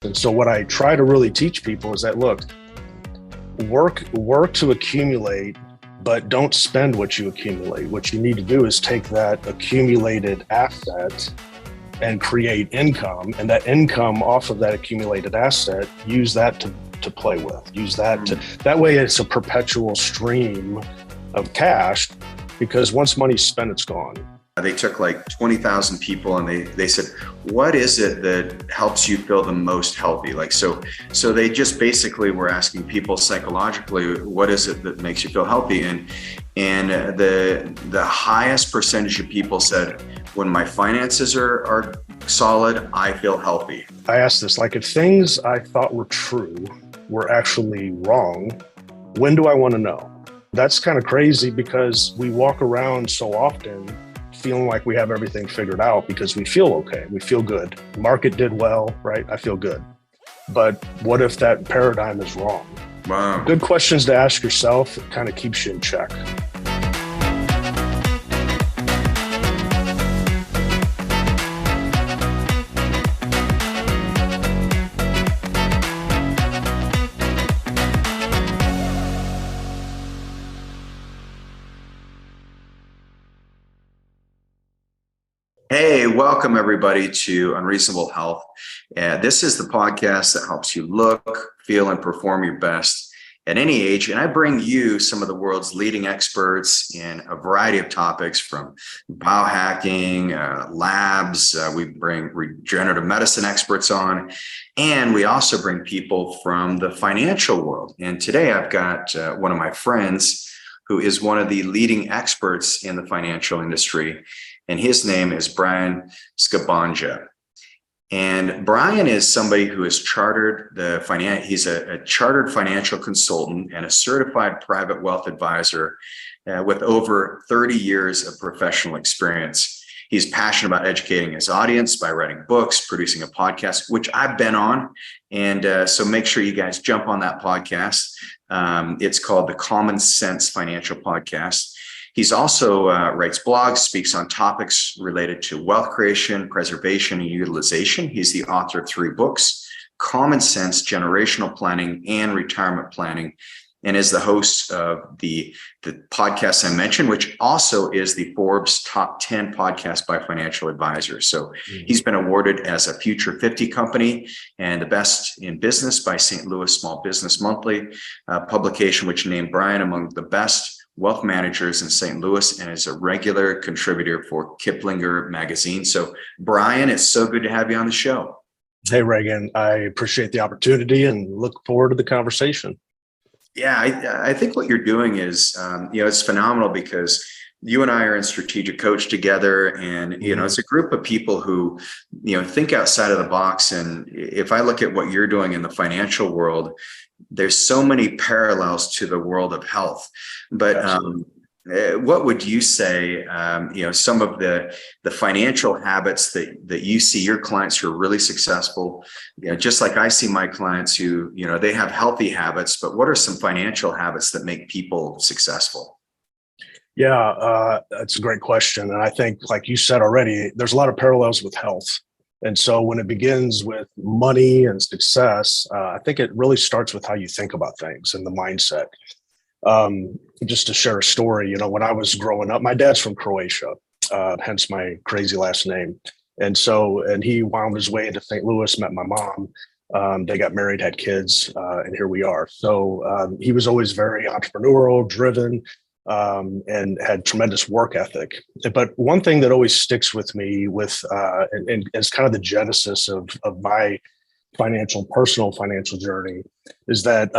And so what I try to really teach people is that, look, work to accumulate, but don't spend what you accumulate. What you need to do is take that accumulated asset and create income, and that income off of that accumulated asset, use that to play with. Use that that way it's a perpetual stream of cash, because once money's spent, it's gone. They took like 20,000 people and they said, what is it that helps you feel the most healthy? Like, so they just basically were asking people psychologically, what is it that makes you feel healthy? And the highest percentage of people said, when my finances are solid, I feel healthy. I asked this, like, if things I thought were true were actually wrong, when do I want to know? That's kind of crazy, because we walk around so often feeling like we have everything figured out because we feel okay. We feel good. The market did well, right? I feel good. But what if that paradigm is wrong? Wow. Good questions to ask yourself. It kind of keeps you in check. Hey, welcome everybody to Unreasonable Health. This is the podcast that helps you look, feel, and perform your best at any age. And I bring you some of the world's leading experts in a variety of topics, from biohacking, labs. We bring regenerative medicine experts on, and we also bring people from the financial world. And today I've got one of my friends who is one of the leading experts in the financial industry. And his name is Brian Skrobonja. And Brian is somebody who has he's a chartered financial consultant and a certified private wealth advisor with over 30 years of professional experience. He's passionate about educating his audience by writing books, producing a podcast, which I've been on. And so make sure you guys jump on that podcast. It's called the Common Sense Financial Podcast. He's also writes blogs, speaks on topics related to wealth creation, preservation, and utilization. He's the author of 3 books, Common Sense, Generational Planning, and Retirement Planning, and is the host of the podcast I mentioned, which also is the Forbes Top 10 podcast by financial advisors. So he's been awarded as a Future 50 company and the best in business by St. Louis Small Business Monthly, publication which named Brian among the best wealth managers in St. Louis, and is a regular contributor for Kiplinger magazine. So Brian, it's so good to have you on the show. Hey, Reagan, I appreciate the opportunity and look forward to the conversation. Yeah, I think what you're doing is, it's phenomenal, because you and I are in Strategic Coach together, and, it's a group of people who, think outside of the box. And if I look at what you're doing in the financial world, there's so many parallels to the world of health. But what would you say, some of the financial habits that you see your clients who are really successful, just like I see my clients who, they have healthy habits, but what are some financial habits that make people successful? Yeah, that's a great question. And I think, like you said already, there's a lot of parallels with health. And so when it begins with money and success, I think it really starts with how you think about things and the mindset. Just to share a story, when I was growing up, my dad's from Croatia, hence my crazy last name. And he wound his way into St. Louis, met my mom. They got married, had kids, and here we are. So he was always very entrepreneurial, driven, and had tremendous work ethic. But one thing that always sticks with me and is kind of the genesis of my personal financial journey, is that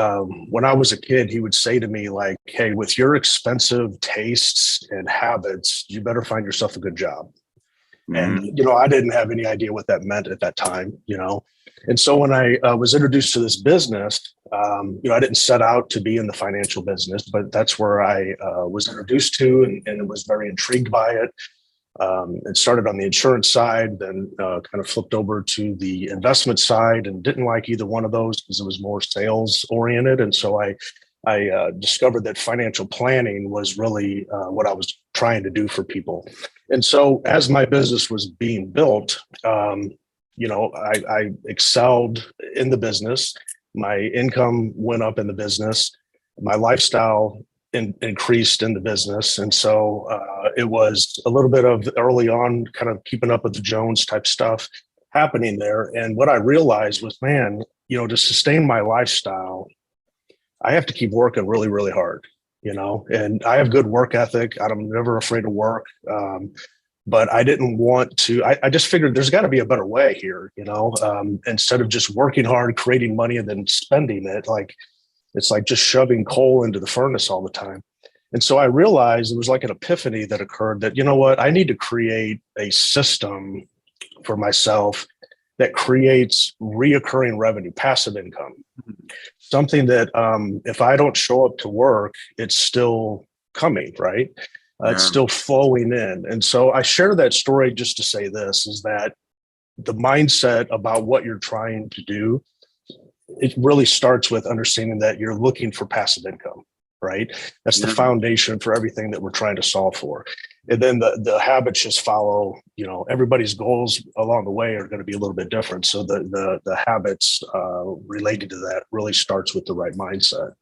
when I was a kid, he would say to me, like, hey, with your expensive tastes and habits, you better find yourself a good job. And, I didn't have any idea what that meant at that time, And so when I was introduced to this business, I didn't set out to be in the financial business, but that's where I was introduced to and was very intrigued by it. It started on the insurance side, then kind of flipped over to the investment side, and didn't like either one of those because it was more sales oriented. And so I discovered that financial planning was really what I was trying to do for people. And so as my business was being built, I excelled in the business. My income went up in the business. My lifestyle increased in the business. And so it was a little bit of early on kind of keeping up with the Jones type stuff happening there. And what I realized was, man, to sustain my lifestyle, I have to keep working really, really hard, and I have good work ethic. I'm never afraid to work. But I didn't want to, I just figured there's got to be a better way here, instead of just working hard, creating money and then spending it. Like, it's like just shoving coal into the furnace all the time. And so I realized it was like an epiphany that occurred that, you know what, I need to create a system for myself that creates reoccurring revenue, passive income, something that if I don't show up to work, it's still coming, right? It's still flowing in. And so I share that story just to say this is that the mindset about what you're trying to do, it really starts with understanding that you're looking for passive income, right? That's the foundation for everything that we're trying to solve for. And then the habits just follow, everybody's goals along the way are going to be a little bit different. So the habits related to that really starts with the right mindset.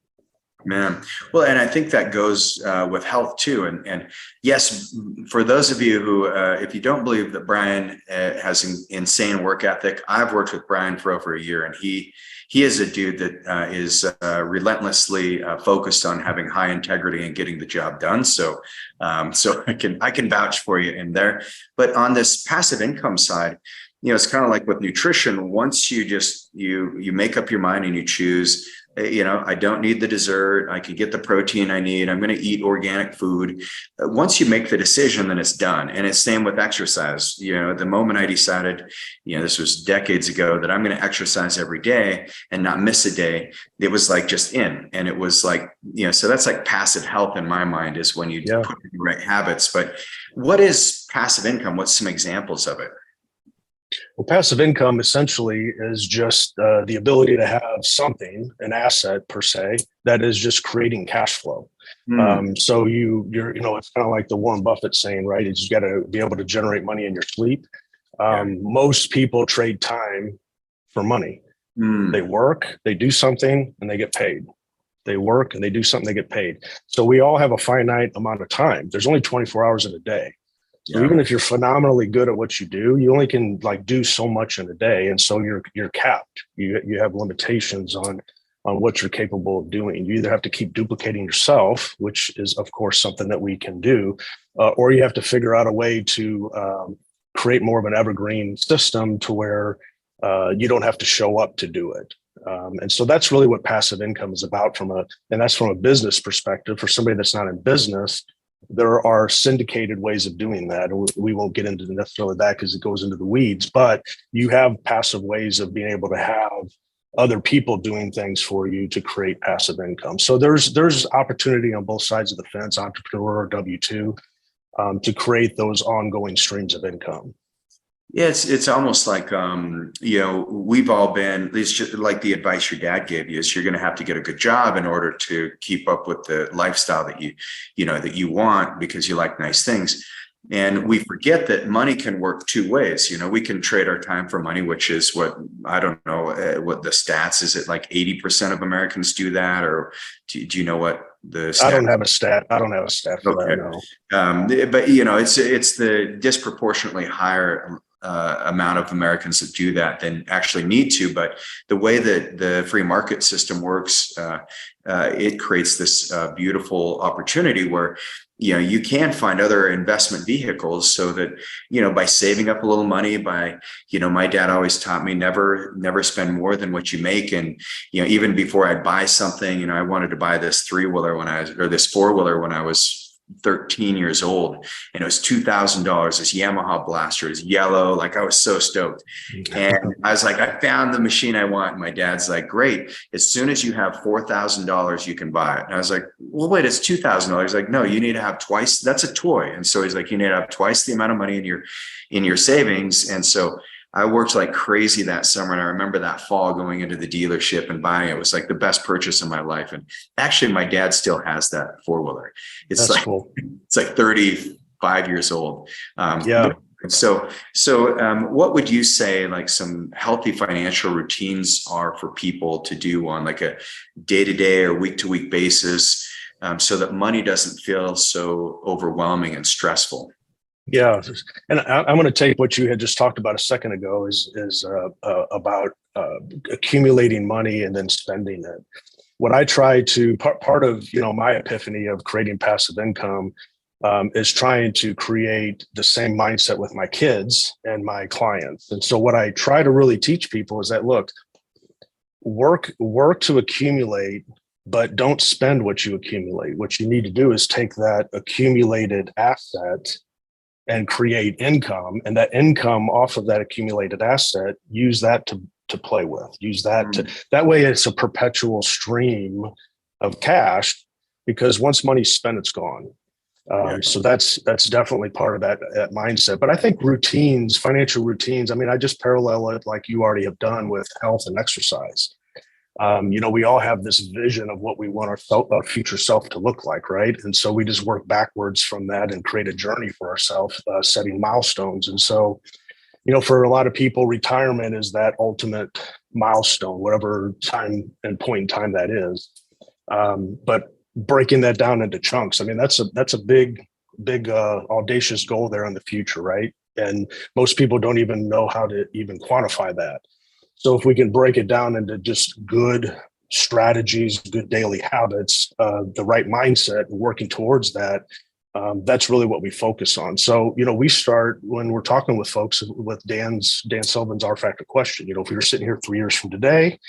Man. Well, and I think that goes with health too. And yes, for those of you who, if you don't believe that Brian has an insane work ethic, I've worked with Brian for over a year, and he is a dude that is relentlessly focused on having high integrity and getting the job done. So I can vouch for you in there. But on this passive income side, it's kind of like with nutrition. Once you make up your mind and you choose, I don't need the dessert. I could get the protein I need. I'm going to eat organic food. Once you make the decision, then it's done. And it's same with exercise. The moment I decided, this was decades ago, that I'm going to exercise every day and not miss a day, it was like just in. And it was like, so that's like passive health in my mind, is when you put in the right habits. But what is passive income? What's some examples of it? Well, passive income essentially is just the ability to have something, an asset per se, that is just creating cash flow. So you're, it's kind of like the Warren Buffett saying, right? Is you got to be able to generate money in your sleep. Most people trade time for money. They work, they do something, and they get paid. They work and they do something, they get paid. So we all have a finite amount of time. There's only 24 hours in a day. So even if you're phenomenally good at what you do, you only can do so much in a day. And so you're capped. You have limitations on what you're capable of doing. You either have to keep duplicating yourself, which is of course something that we can do, or you have to figure out a way to create more of an evergreen system to where you don't have to show up to do it. And so that's really what passive income is about and that's from a business perspective. For somebody that's not in business, there are syndicated ways of doing that. And we won't get into necessarily that because it goes into the weeds, but you have passive ways of being able to have other people doing things for you to create passive income. So there's opportunity on both sides of the fence, entrepreneur or W-2, to create those ongoing streams of income. Yeah, it's almost like, we've all been, at least like the advice your dad gave you, is you're going to have to get a good job in order to keep up with the lifestyle that you want, because you like nice things. And we forget that money can work two ways. We can trade our time for money, which is what, I don't know what the stats, is it like 80% of Americans do that? Or do you know what the stat? I don't have a stat for that, no. But it's the disproportionately higher amount of Americans that do that than actually need to. But the way that the free market system works, it creates this beautiful opportunity where you can find other investment vehicles, so that by saving up a little money, by my dad always taught me never spend more than what you make. And even before I'd buy something, I wanted to buy this this 4-wheeler when I was 13 years old, and it was $2,000. This Yamaha Blaster is yellow. Like, I was so stoked. And I was like, I found the machine I want. And my dad's like, great. As soon as you have $4,000, you can buy it. And I was like, well, wait, it's $2,000. He's like, no, you need to have twice. That's a toy. And so he's like, you need to have twice the amount of money in your savings. And so I worked like crazy that summer. And I remember that fall going into the dealership and buying it. It was like the best purchase of my life. And actually, my dad still has that 4-wheeler. It's cool. It's like 35 years old. What would you say like some healthy financial routines are for people to do on like a day-to-day or week-to-week basis, so that money doesn't feel so overwhelming and stressful? Yeah, and I'm going to take what you had just talked about a second ago is about accumulating money and then spending it. What I try to part of my epiphany of creating passive income is trying to create the same mindset with my kids and my clients. And so what I try to really teach people is that, look, work to accumulate, but don't spend what you accumulate. What you need to do is take that accumulated asset and create income, and that income off of that accumulated asset, use that to play with, use that that way it's a perpetual stream of cash, because once money's spent, it's gone. So that's definitely part of that mindset. But I think routines, financial routines, I mean, I just parallel it like you already have done with health and exercise. We all have this vision of what we want our future self to look like, right? And so we just work backwards from that and create a journey for ourselves, setting milestones. And so, for a lot of people, retirement is that ultimate milestone, whatever time and point in time that is. But breaking that down into chunks, I mean, that's a big, audacious goal there in the future, right? And most people don't even know how to even quantify that. So if we can break it down into just good strategies, good daily habits, the right mindset, and working towards that, that's really what we focus on. So, we start when we're talking with folks with Dan Sullivan's R Factor question. If we were sitting here 3 years from today,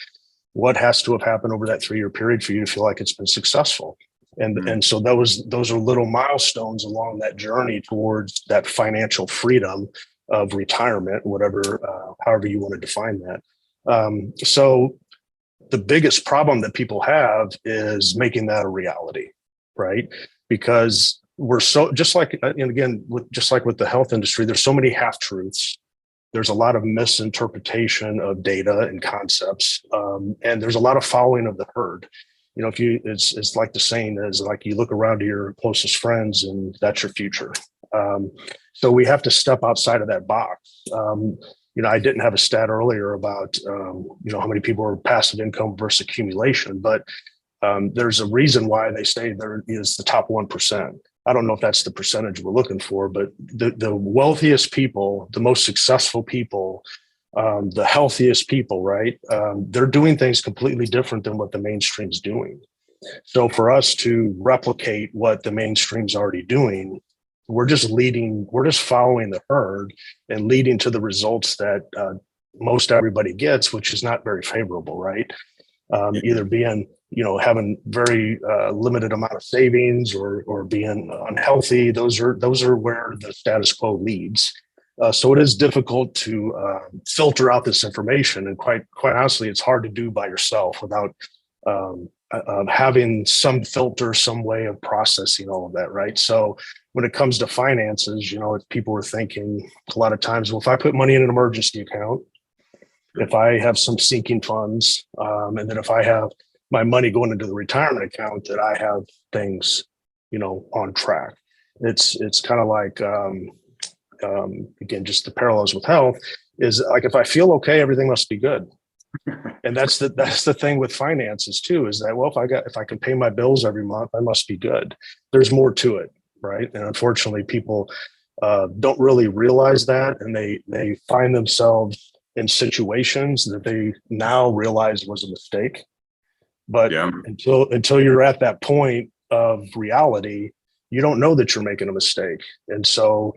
what has to have happened over that 3-year period for you to feel like it's been successful? And so those are little milestones along that journey towards that financial freedom of retirement, whatever, however you want to define that. So the biggest problem that people have is making that a reality, right? Because we're so, just like, and again, just like with the health industry, there's so many half truths. There's a lot of misinterpretation of data and concepts, and there's a lot of following of the herd. It's like the saying is, like, you look around to your closest friends and that's your future. So we have to step outside of that box. I didn't have a stat earlier about, how many people are passive income versus accumulation, but there's a reason why they say there is the top 1%. I don't know if that's the percentage we're looking for, but the wealthiest people, the most successful people, the healthiest people, right? They're doing things completely different than what the mainstream's doing. So for us to replicate what the mainstream's already doing, we're just following the herd and leading to the results that most everybody gets, which is not very favorable, right? Either being, having very limited amount of savings or being unhealthy. Those are where the status quo leads. So it is difficult to filter out this information, and quite honestly, it's hard to do by yourself without having some filter, some way of processing all of that, right? So when it comes to finances, people are thinking a lot of times, well, if I put money in an emergency account, if I have some sinking funds, and then if I have my money going into the retirement account, that I have things, on track. It's kind of like, again, just the parallels with health is like, if I feel okay, everything must be good. And that's the thing with finances too, is that, well, if I can pay my bills every month, I must be good. There's more to it, right? And unfortunately, people don't really realize that, and they find themselves in situations that they now realize was a mistake. But until you're at that point of reality, you don't know that you're making a mistake. And so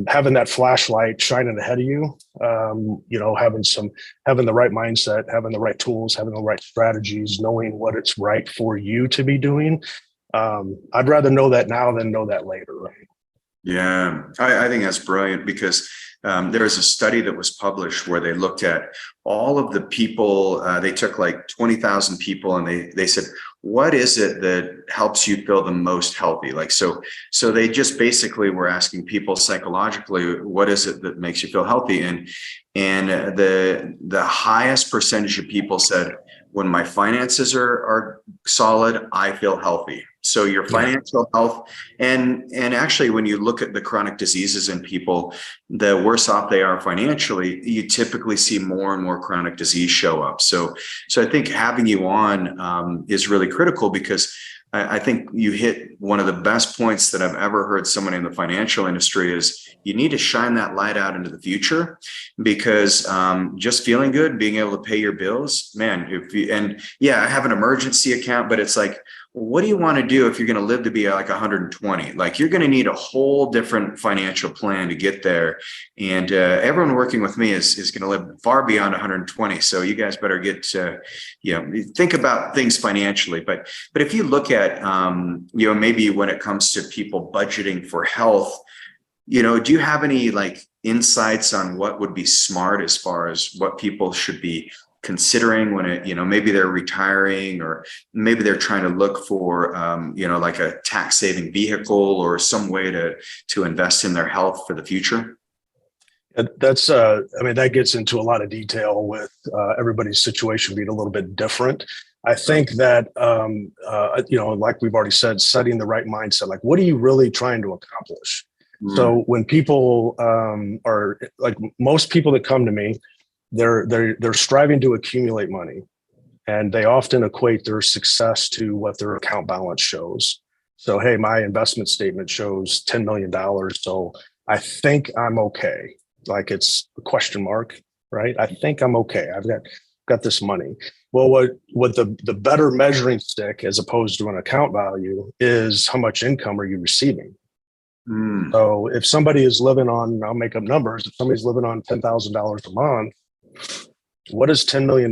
having that flashlight shining ahead of you, having the right mindset, having the right tools, having the right strategies, knowing what it's right for you to be doing. I'd rather know that now than know that later. Right? Yeah, I think that's brilliant, because there was a study that was published where they looked at all of the people. They took like 20,000 people, and they said, what is it that helps you feel the most healthy? Like, so they just basically were asking people psychologically, what is it that makes you feel healthy? And the highest percentage of people said, when my finances are solid, I feel healthy. So your financial health, and actually, when you look at the chronic diseases in people, the worse off they are financially, you typically see more and more chronic disease show up. So I think having you on is really critical, because I think you hit one of the best points that I've ever heard someone in the financial industry is you need to shine that light out into the future, because just feeling good, being able to pay your bills, man, I have an emergency account, but it's like, what do you want to do if you're going to live to be like 120? Like, you're going to need a whole different financial plan to get there. And everyone working with me is going to live far beyond 120. So you guys better get, think about things financially. But if you look at, maybe when it comes to people budgeting for health, do you have any like insights on what would be smart as far as what people should be considering when maybe they're retiring, or maybe they're trying to look for, like a tax saving vehicle or some way to invest in their health for the future? That's, that gets into a lot of detail with everybody's situation being a little bit different. I think that, like we've already said, setting the right mindset, like, what are you really trying to accomplish? So when people are like, most people that come to me, they're striving to accumulate money, and they often equate their success to what their account balance shows. So, hey, my investment statement shows $10 million. So I think I'm okay. Like, it's a question mark, right? I think I'm okay. I've got this money. Well, what the better measuring stick, as opposed to an account value, is how much income are you receiving? So if somebody is living on, I'll make up numbers, if somebody's living on $10,000 a month, what does $10 million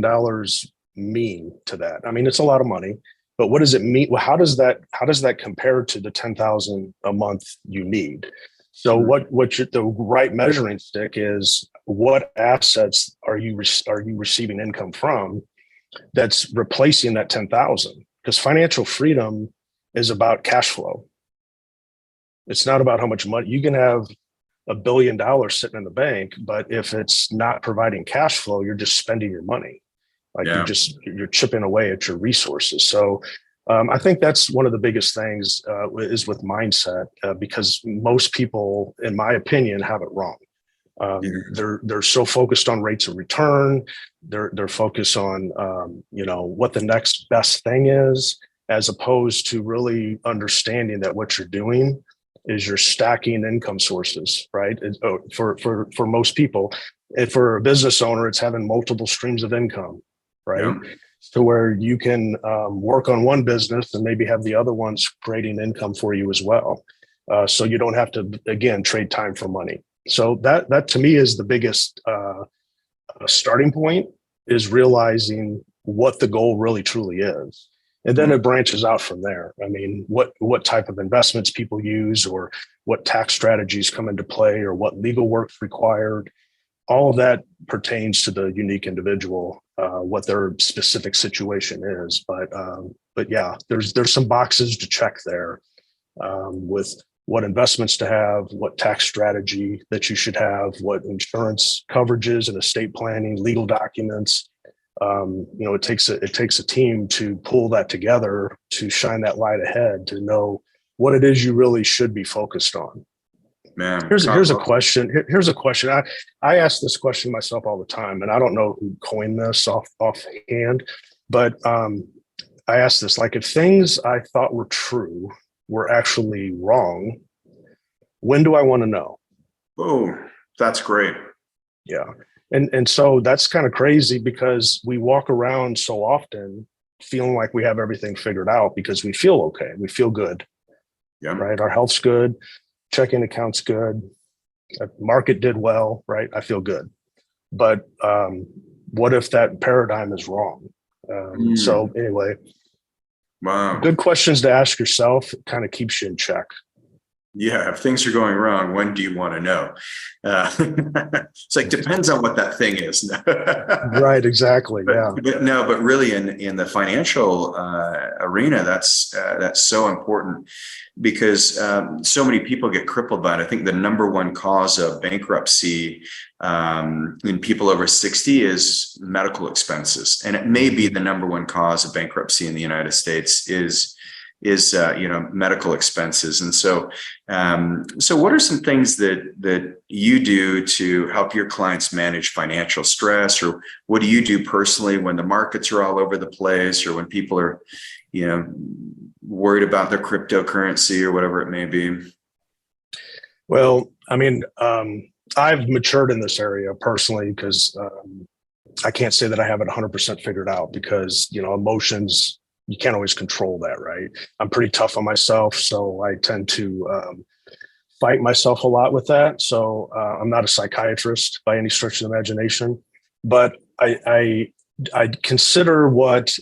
mean to that? I mean, it's a lot of money, but what does it mean? Well, how does that compare to the 10,000 a month you need? So the right measuring stick is, what assets are you receiving income from that's replacing that 10,000? Because financial freedom is about cash flow. It's not about how much money you can have. $1 billion sitting in the bank, but if it's not providing cash flow, you're just spending your money. Like, you're chipping away at your resources. So I think that's one of the biggest things is with mindset, because most people, in my opinion, have it wrong. They're so focused on rates of return. They're focused on what the next best thing is, as opposed to really understanding that what you're doing is you're stacking income sources, right? For most people, if for a business owner, it's having multiple streams of income, right? Yeah. So where you can work on one business and maybe have the other ones creating income for you as well. So you don't have to, again, trade time for money. So that to me is the biggest starting point, is realizing what the goal really truly is. And then it branches out from there. I mean, what type of investments people use, or what tax strategies come into play, or what legal work's required. All of that pertains to the unique individual, what their specific situation is. But yeah, there's some boxes to check there, with what investments to have, what tax strategy that you should have, what insurance coverages and estate planning, legal documents. It takes a team to pull that together, to shine that light ahead, to know what it is you really should be focused on. Man, here's a question. Here's a question. I ask this question myself all the time, and I don't know who coined this offhand, but I ask this, like, if things I thought were true were actually wrong, when do I want to know? Oh, that's great. Yeah. And so that's kind of crazy, because we walk around so often feeling like we have everything figured out, because we feel okay. We feel good. Yeah. Right. Our health's good. Checking account's good. Market did well. Right. I feel good. But what if that paradigm is wrong? So anyway, wow. Good questions to ask yourself. It kind of keeps you in check. Yeah, if things are going wrong, when do you want to know? It's like, depends on what that thing is. Right, exactly. Yeah. But really in the financial arena, that's so important, because so many people get crippled by it. I think the number one cause of bankruptcy in people over 60 is medical expenses. And it may be the number one cause of bankruptcy in the United States is medical expenses. And so, so what are some things that you do to help your clients manage financial stress, or what do you do personally when the markets are all over the place, or when people are, worried about their cryptocurrency or whatever it may be? Well, I mean, I've matured in this area personally because I can't say that I have it 100% figured out because, emotions, you can't always control that, right? I'm pretty tough on myself, so I tend to fight myself a lot with that. So I'm not a psychiatrist by any stretch of the imagination, but I consider what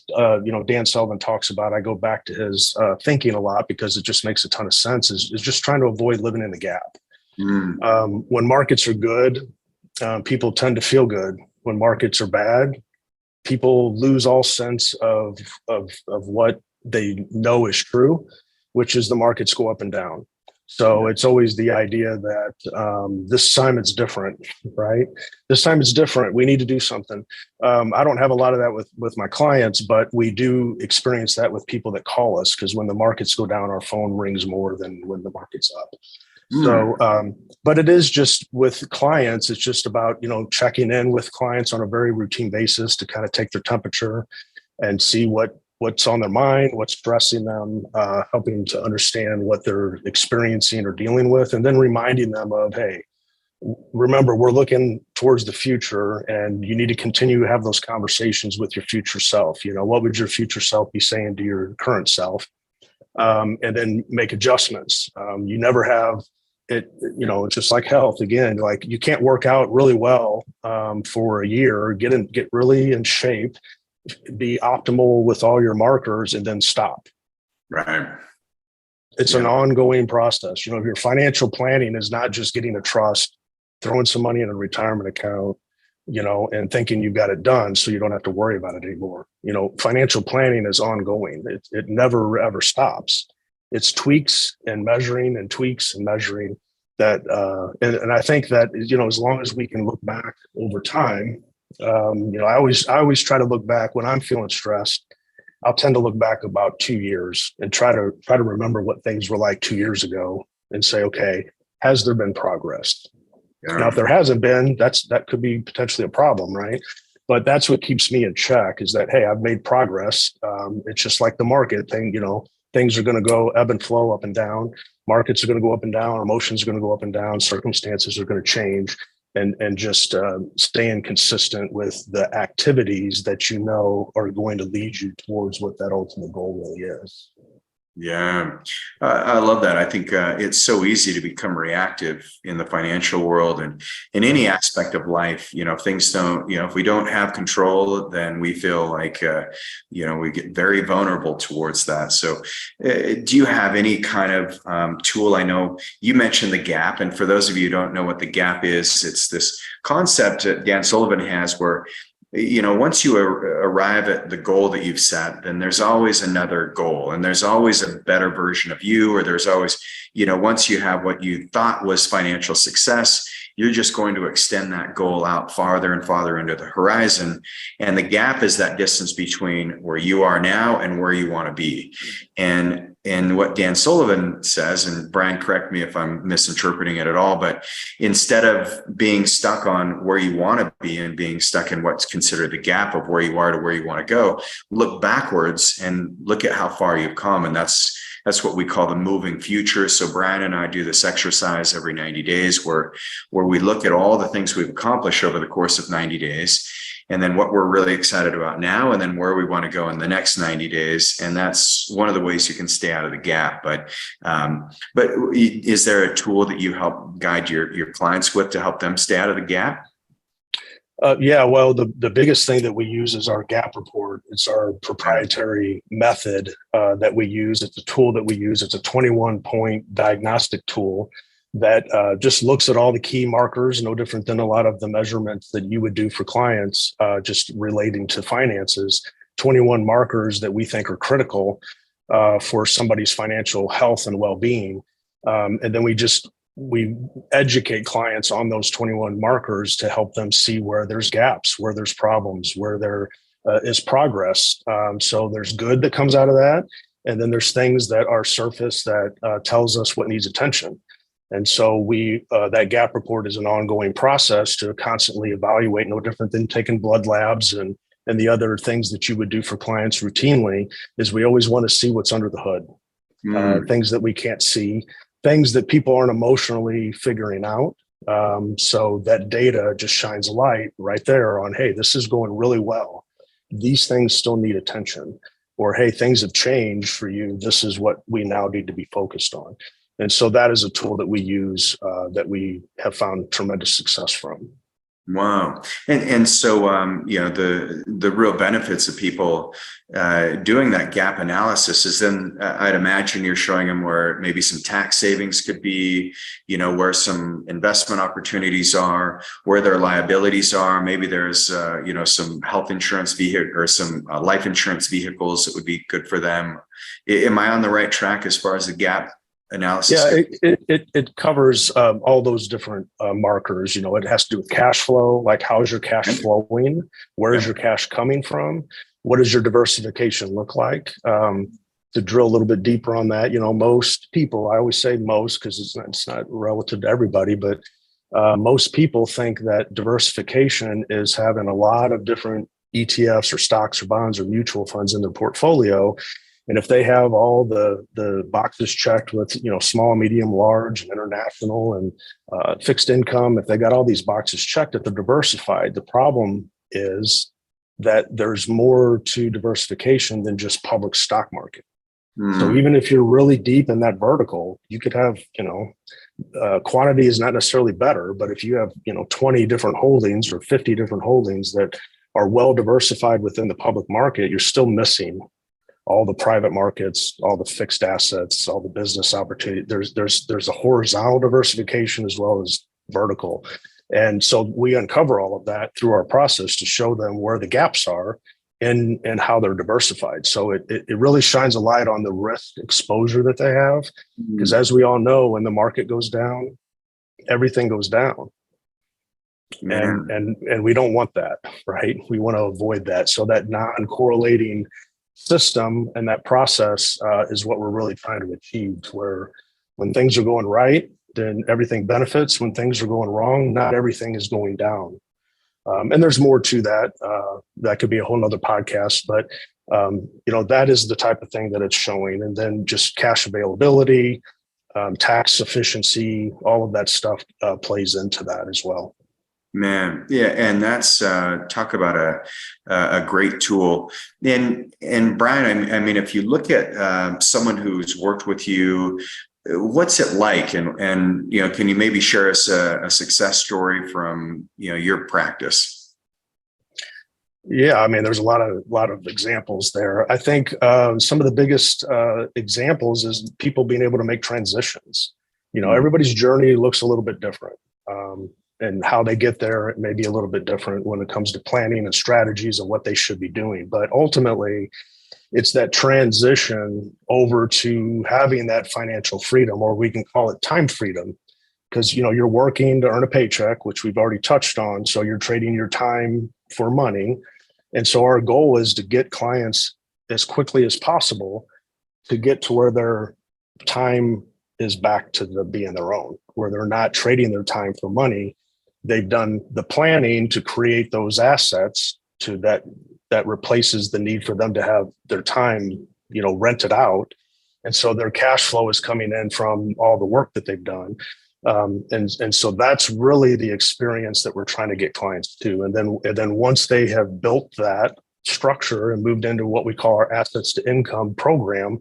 Dan Sullivan talks about. I go back to his thinking a lot because it just makes a ton of sense. Is just trying to avoid living in the gap. When markets are good, people tend to feel good. When markets are bad, people lose all sense of what they know is true, which is the markets go up and down. So it's always the idea that this time it's different, right? This time it's different. We need to do something. I don't have a lot of that with my clients, but we do experience that with people that call us, because when the markets go down, our phone rings more than when the market's up. So, but it is just with clients, it's just about, checking in with clients on a very routine basis to kind of take their temperature and see what's on their mind, what's stressing them, helping to understand what they're experiencing or dealing with, and then reminding them of, hey, remember, we're looking towards the future and you need to continue to have those conversations with your future self. What would your future self be saying to your current self? And then make adjustments. You never have it, it's just like health again, like you can't work out really well for a year, get really in shape, be optimal with all your markers, and then stop. Right. It's an ongoing process. Your financial planning is not just getting a trust, throwing some money in a retirement account, and thinking you've got it done so you don't have to worry about it anymore. Financial planning is ongoing. It never, ever stops. It's tweaks and measuring and tweaks and measuring that. And I think that, as long as we can look back over time, I always try to look back when I'm feeling stressed. I'll tend to look back about 2 years and try to remember what things were like 2 years ago and say, okay, has there been progress? Now, if there hasn't been, that could be potentially a problem, right? But that's what keeps me in check, is that, hey, I've made progress. It's just like the market thing, things are going to go ebb and flow, up and down. Markets are going to go up and down. Emotions are going to go up and down. Circumstances are going to change. And just staying consistent with the activities that are going to lead you towards what that ultimate goal really is. Yeah, I love that. I think it's so easy to become reactive in the financial world and in any aspect of life. If things don't, if we don't have control, then we feel like, we get very vulnerable towards that. So do you have any kind of tool? I know you mentioned the gap. And for those of you who don't know what the gap is, it's this concept that Dan Sullivan has where, once you arrive at the goal that you've set, then there's always another goal, and there's always a better version of you, or there's always, once you have what you thought was financial success, you're just going to extend that goal out farther and farther into the horizon. And the gap is that distance between where you are now and where you want to be. And what Dan Sullivan says, and Brian, correct me if I'm misinterpreting it at all, but instead of being stuck on where you want to be and being stuck in what's considered the gap of where you are to where you want to go, look backwards and look at how far you've come. And that's what we call the moving future. So Brian and I do this exercise every 90 days where we look at all the things we've accomplished over the course of 90 days. And then what we're really excited about now, and then where we want to go in the next 90 days. And that's one of the ways you can stay out of the gap. But is there a tool that you help guide your clients with to help them stay out of the gap? Yeah, well, the biggest thing that we use is our gap report. It's our proprietary method that we use. It's a tool that we use. It's a 21-point diagnostic tool that just looks at all the key markers, no different than a lot of the measurements that you would do for clients, just relating to finances. 21 markers that we think are critical for somebody's financial health and well-being. And then we educate clients on those 21 markers to help them see where there's gaps, where there's problems, where there is progress. So there's good that comes out of that. And then there's things that are surface that tells us what needs attention. And so that gap report is an ongoing process to constantly evaluate, no different than taking blood labs and the other things that you would do for clients routinely. Is we always want to see what's under the hood, things that we can't see, things that people aren't emotionally figuring out. So that data just shines a light right there on, hey, this is going really well. These things still need attention. Or, hey, things have changed for you. This is what we now need to be focused on. And so that is a tool that we use that we have found tremendous success from. Wow. And so, the real benefits of people doing that gap analysis is then I'd imagine you're showing them where maybe some tax savings could be, where some investment opportunities are, where their liabilities are. Maybe there's, some health insurance vehicle or some life insurance vehicles that would be good for them. Am I on the right track as far as the gap analysis? Yeah, it covers all those different markers. It has to do with cash flow, like how's your cash flowing? Where is your cash coming from? What does your diversification look like? To drill a little bit deeper on that, most people, I always say most because it's not relative to everybody, but most people think that diversification is having a lot of different ETFs or stocks or bonds or mutual funds in their portfolio. And if they have all the boxes checked with, small, medium, large, and international and fixed income, if they got all these boxes checked, that they're diversified. The problem is that there's more to diversification than just public stock market. So even if you're really deep in that vertical, you could have, quantity is not necessarily better, but if you have, 20 different holdings or 50 different holdings that are well diversified within the public market, you're still missing all the private markets, all the fixed assets, all the business opportunity. There's a horizontal diversification as well as vertical. And so we uncover all of that through our process to show them where the gaps are and how they're diversified. So it really shines a light on the risk exposure that they have. Because as we all know, when the market goes down, everything goes down. And we don't want that, right? We want to avoid that. So that non-correlating system and that process is what we're really trying to achieve, where when things are going right, then everything benefits. When things are going wrong, not everything is going down. And there's more to that. That could be a whole nother podcast, but that is the type of thing that it's showing. And then just cash availability, tax efficiency, all of that stuff plays into that as well. Man, yeah, and that's talk about a great tool. And Brian, I mean, if you look at someone who's worked with you, what's it like? And can you maybe share us a success story from your practice? Yeah, I mean, there's a lot of examples there. I think some of the biggest examples is people being able to make transitions. Everybody's journey looks a little bit different. And how they get there, it may be a little bit different when it comes to planning and strategies and what they should be doing. But ultimately, it's that transition over to having that financial freedom, or we can call it time freedom, because you're working to earn a paycheck, which we've already touched on. So you're trading your time for money. And so our goal is to get clients as quickly as possible to get to where their time is back to being their own, where they're not trading their time for money. They've done the planning to create those assets to that replaces the need for them to have their time, rented out. And so their cash flow is coming in from all the work that they've done. And so that's really the experience that we're trying to get clients to. And then once they have built that structure and moved into what we call our assets to income program,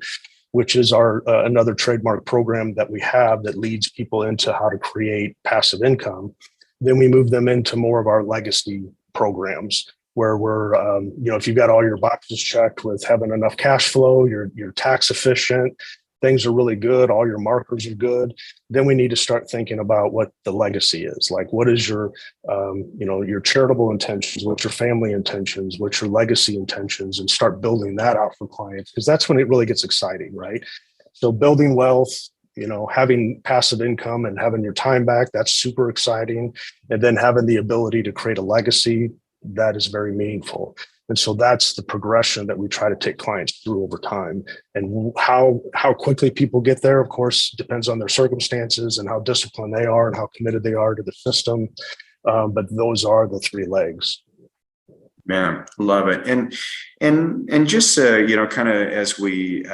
which is our another trademark program that we have that leads people into how to create passive income. Then we move them into more of our legacy programs where we're, if you've got all your boxes checked with having enough cash flow, you're tax efficient, things are really good, all your markers are good, then we need to start thinking about what the legacy is. Like, what is your charitable intentions, what's your family intentions, what's your legacy intentions, and start building that out for clients, because that's when it really gets exciting, right? So building wealth, having passive income and having your time back, that's super exciting. And then having the ability to create a legacy, that is very meaningful. And so that's the progression that we try to take clients through over time. And how quickly people get there, of course, depends on their circumstances and how disciplined they are and how committed they are to the system. But those are the three legs. Man, love it. And just kind of as we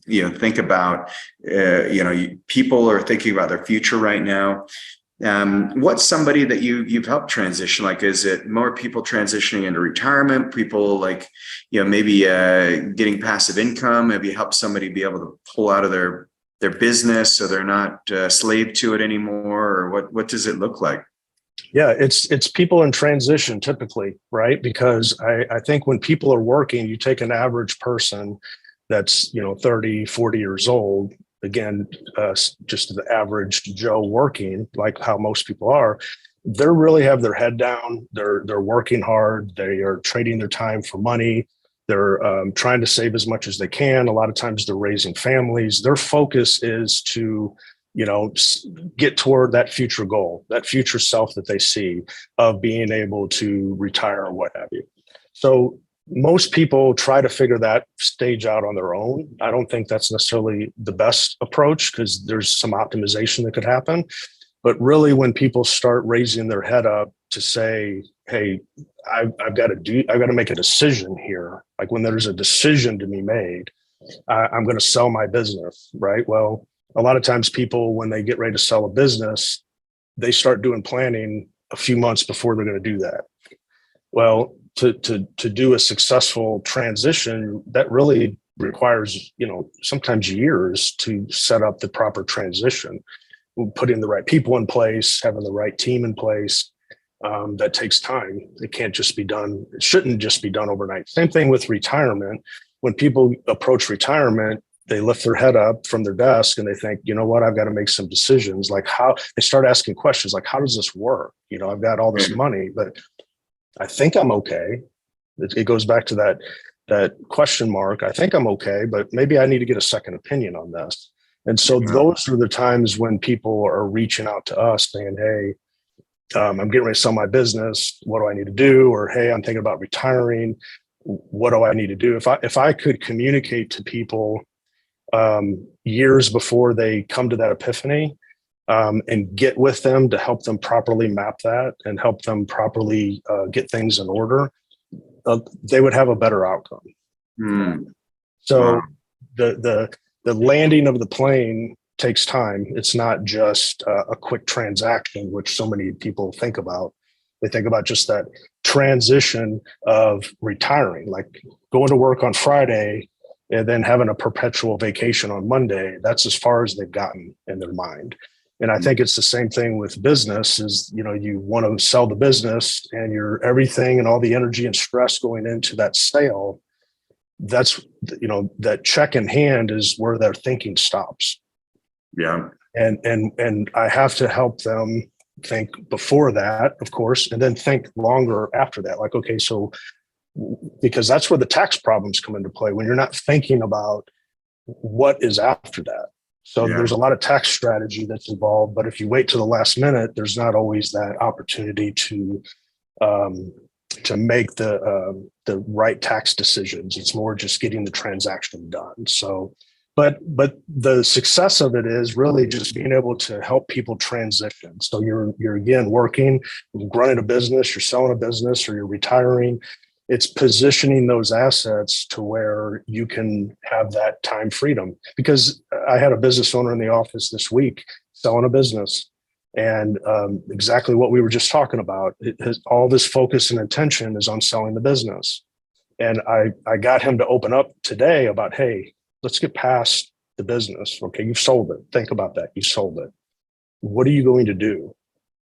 think about people are thinking about their future right now. What's somebody that you've helped transition? Like, is it more people transitioning into retirement? People like maybe getting passive income? Have you helped somebody be able to pull out of their business so they're not slave to it anymore? Or what does it look like? Yeah, it's people in transition typically, right? Because I think when people are working, you take an average person that's 30, 40 years old, again, just the average Joe working, like how most people are, they really have their head down. They're working hard. They are trading their time for money. They're trying to save as much as they can. A lot of times they're raising families. Their focus is to get toward that future goal, that future self that they see of being able to retire or what have you. So most people try to figure that stage out on their own. I don't think that's necessarily the best approach because there's some optimization that could happen. But really, when people start raising their head up to say, hey, I've got to make a decision here. Like when there's a decision to be made, I'm going to sell my business, right? Well, a lot of times people, when they get ready to sell a business, they start doing planning a few months before they're going to do that. Well, to do a successful transition, that really requires, sometimes years to set up the proper transition, putting the right people in place, having the right team in place. That takes time. It can't just be done. It shouldn't just be done overnight. Same thing with retirement. When people approach retirement, they lift their head up from their desk and they think, you know what, I've got to make some decisions. Like how they start asking questions like, how does this work? I've got all this money, but I think I'm okay. It goes back to that question mark. I think I'm okay, but maybe I need to get a second opinion on this. And so those are the times when people are reaching out to us saying, hey, I'm getting ready to sell my business. What do I need to do? Or, hey, I'm thinking about retiring. What do I need to do? If I could communicate to people years before they come to that epiphany, and get with them to help them properly map that and help them properly get things in order, they would have a better outcome. So the landing of the plane takes time. It's not just a quick transaction, which so many people think about. They think about just that transition of retiring, like going to work on Friday and then having a perpetual vacation on Monday. That's as far as they've gotten in their mind. And I think it's the same thing with business is, you want to sell the business and everything and all the energy and stress going into that sale. That's, that check in hand is where their thinking stops. Yeah. And I have to help them think before that, of course, and then think longer after that. Like, okay, so because that's where the tax problems come into play when you're not thinking about what is after that. So there's a lot of tax strategy that's involved, but if you wait to the last minute, there's not always that opportunity to make the right tax decisions. It's more just getting the transaction done. So, but the success of it is really just being able to help people transition. So you're again working, running a business, you're selling a business, or you're retiring. It's positioning those assets to where you can have that time freedom. Because I had a business owner in the office this week selling a business, and exactly what we were just talking about. All this focus and attention is on selling the business. And I got him to open up today about, hey, let's get past the business. Okay, you've sold it. Think about that. You sold it. What are you going to do?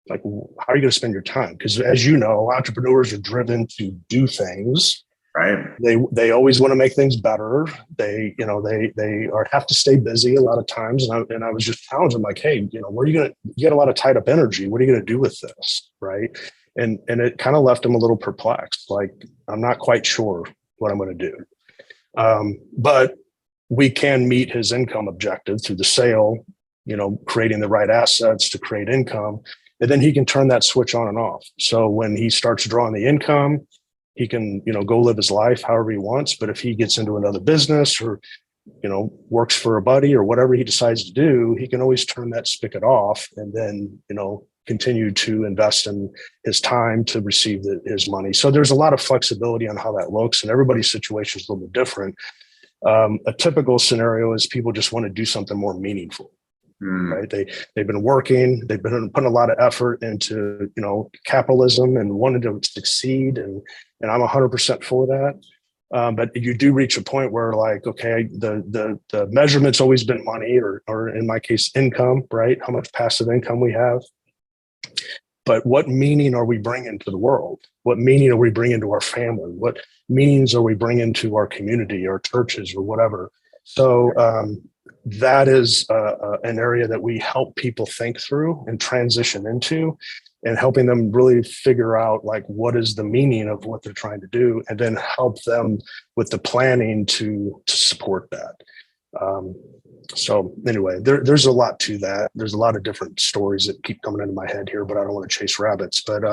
Like, how are you going to spend your time? Because as you know, entrepreneurs are driven to do things. Right. They always want to make things better. They have to stay busy a lot of times. And I was just challenging them like, hey, where are you going to get a lot of tied up energy? What are you going to do with this? Right. And it kind of left him a little perplexed. Like, I'm not quite sure what I'm going to do. But we can meet his income objective through the sale, creating the right assets to create income. And then he can turn that switch on and off. So when he starts drawing the income, he can, go live his life however he wants. But if he gets into another business or, works for a buddy or whatever he decides to do, he can always turn that spigot off and then, continue to invest in his time to receive his money. So there's a lot of flexibility on how that looks, and everybody's situation is a little bit different. A typical scenario is people just want to do something more meaningful. Right. They've been working, they've been putting a lot of effort into, capitalism and wanted to succeed. And I'm 100% for that. But you do reach a point where like, okay, the measurement's always been money or in my case, income, right? How much passive income we have. But what meaning are we bringing to the world? What meaning are we bringing to our family? What meanings are we bringing to our community, our churches, or whatever? So that is an area that we help people think through and transition into, and helping them really figure out like what is the meaning of what they're trying to do, and then help them with the planning to support that. So anyway, there's a lot to that. There's a lot of different stories that keep coming into my head here, but I don't want to chase rabbits. But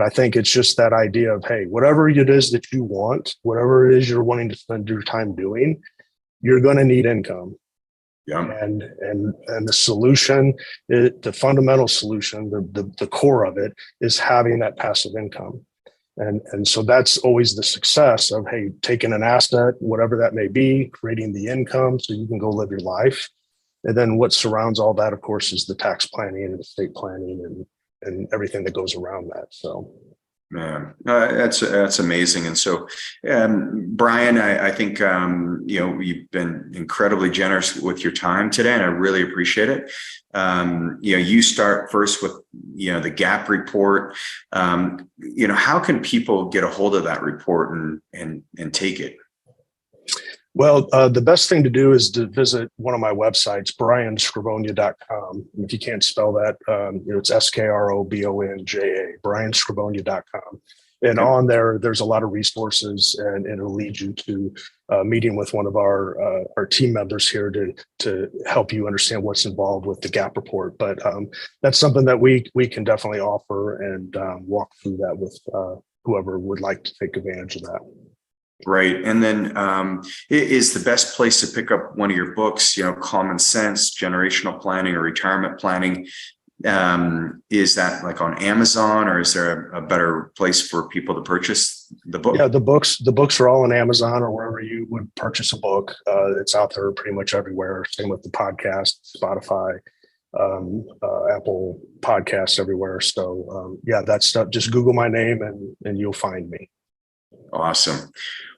I think it's just that idea of, hey, whatever it is that you want, whatever it is you're wanting to spend your time doing, you're going to need income. Yeah. And the solution, the fundamental solution, the core of it is having that passive income. And so that's always the success of, hey, taking an asset, whatever that may be, creating the income so you can go live your life. And then what surrounds all that, of course, is the tax planning and estate planning and everything that goes around that. So. Man, that's amazing. And so, Brian, I think, you've been incredibly generous with your time today, and I really appreciate it. You start first with, the gap report. How can people get a hold of that report and take it? Well, the best thing to do is to visit one of my websites, brianskrobonja.com. If you can't spell that, it's Skrobonja, brianskrobonja.com. And on there's a lot of resources, and it'll lead you to a meeting with one of our team members here to help you understand what's involved with the gap report. But that's something that we can definitely offer and walk through that with whoever would like to take advantage of that. Right. And then is the best place to pick up one of your books, Common Sense, Generational Planning or Retirement Planning? Is that like on Amazon, or is there a better place for people to purchase the book? Yeah, the books are all on Amazon or wherever you would purchase a book. It's out there pretty much everywhere. Same with the podcast, Spotify, Apple Podcasts, everywhere. So that stuff, just Google my name and you'll find me. Awesome.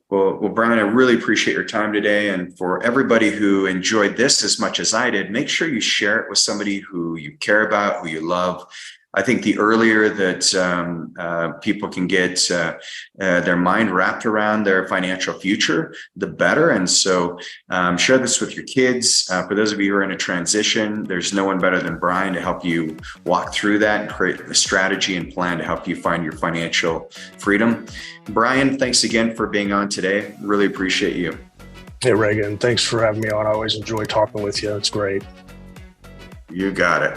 Well, Brian, I really appreciate your time today. And for everybody who enjoyed this as much as I did, make sure you share it with somebody who you care about, who you love. I think the earlier that people can get their mind wrapped around their financial future, the better. And so share this with your kids. For those of you who are in a transition, there's no one better than Brian to help you walk through that and create a strategy and plan to help you find your financial freedom. Brian, thanks again for being on today. Really appreciate you. Hey, Reagan, thanks for having me on. I always enjoy talking with you. It's great. You got it.